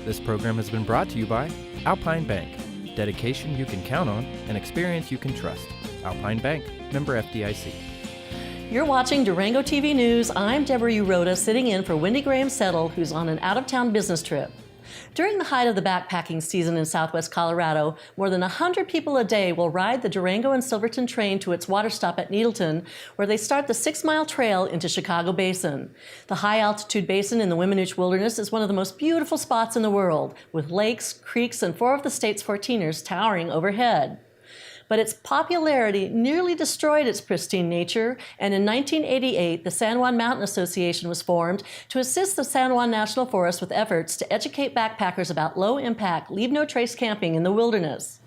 This program has been brought to you by Alpine Bank. Dedication you can count on and experience you can trust. Alpine Bank, member FDIC. You're watching Durango TV News. I'm Deborah Uroda, sitting in for Wendy Graham-Settle, who's on an out-of-town business trip. During the height of the backpacking season in southwest Colorado, more than 100 people a day will ride the Durango and Silverton train to its water stop at Needleton, where they start the 6-mile trail into Chicago Basin. The high-altitude basin in the Weminuche Wilderness is one of the most beautiful spots in the world, with lakes, creeks, and 4 of the state's 14ers towering overhead. But its popularity nearly destroyed its pristine nature, and in 1988, the San Juan Mountain Association was formed to assist the San Juan National Forest with efforts to educate backpackers about low-impact, leave-no-trace camping in the wilderness.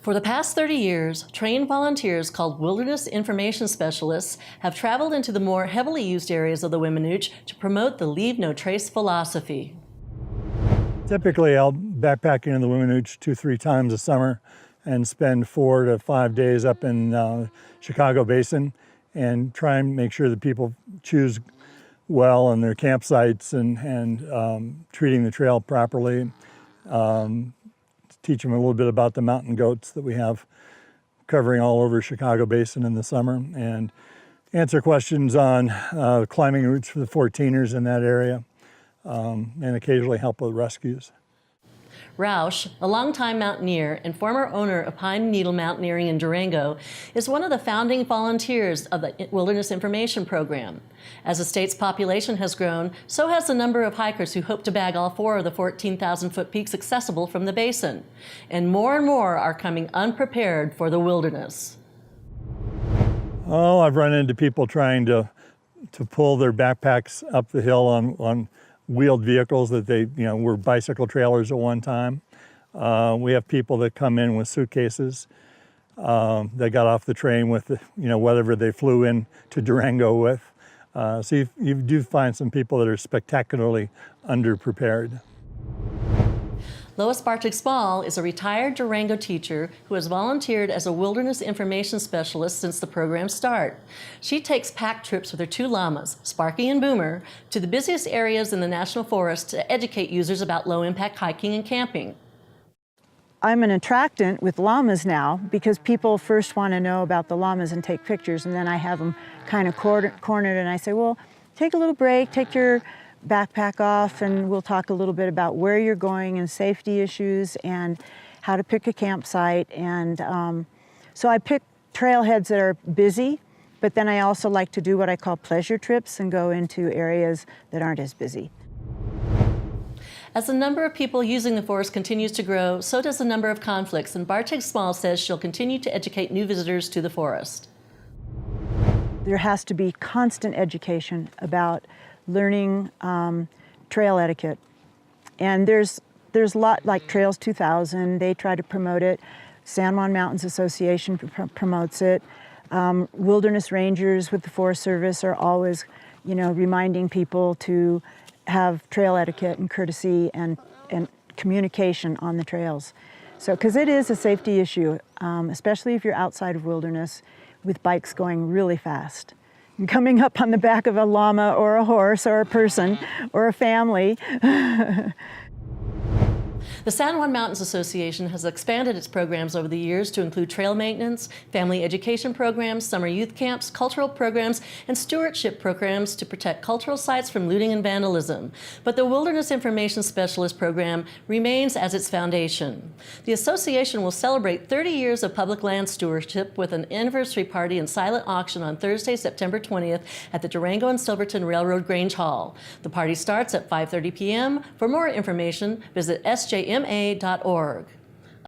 For the past 30 years, trained volunteers called Wilderness Information Specialists have traveled into the more heavily used areas of the Weminuche to promote the leave-no-trace philosophy. Typically, I'll backpacking in the Weminuche 2-3 times a summer and spend 4 to 5 days up in Chicago Basin and try and make sure that people choose well on their campsites and treating the trail properly. Teach them a little bit about the mountain goats that we have covering all over Chicago Basin in the summer, and answer questions on climbing routes for the 14ers in that area, and occasionally help with rescues. Roush, a longtime mountaineer and former owner of Pine Needle Mountaineering in Durango, is one of the founding volunteers of the Wilderness Information Program. As the state's population has grown, so has the number of hikers who hope to bag all 4 of the 14,000-foot peaks accessible from the basin. And more are coming unprepared for the wilderness. Oh, I've run into people trying to pull their backpacks up the hill on wheeled vehicles that they, were bicycle trailers at one time. We have people that come in with suitcases. They got off the train with, whatever they flew in to Durango with. So you do find some people that are spectacularly underprepared. Lois Bartig-Small is a retired Durango teacher who has volunteered as a wilderness information specialist since the program's start. She takes pack trips with her 2 llamas, Sparky and Boomer, to the busiest areas in the National Forest to educate users about low-impact hiking and camping. I'm an attractant with llamas now because people first want to know about the llamas and take pictures, and then I have them kind of cornered and I say, well, take a little break, take your backpack off, and we'll talk a little bit about where you're going and safety issues and how to pick a campsite. And so I pick trailheads that are busy, but then I also like to do what I call pleasure trips and go into areas that aren't as busy. As the number of people using the forest continues to grow, so does the number of conflicts, and Bartig-Small says she'll continue to educate new visitors to the forest. There has to be constant education about learning trail etiquette. And there's a lot like Trails 2000, they try to promote it. San Juan Mountain Association promotes it. Wilderness rangers with the Forest Service are always, reminding people to have trail etiquette and courtesy and communication on the trails. So, because it is a safety issue, especially if you're outside of wilderness with bikes going really fast. And coming up on the back of a llama or a horse or a person or a family. The San Juan Mountain Association has expanded its programs over the years to include trail maintenance, family education programs, summer youth camps, cultural programs, and stewardship programs to protect cultural sites from looting and vandalism. But the Wilderness Information Specialist Program remains as its foundation. The association will celebrate 30 years of public land stewardship with an anniversary party and silent auction on Thursday, September 20th at the Durango and Silverton Railroad Grange Hall. The party starts at 5:30 p.m. For more information, visit sjma.org.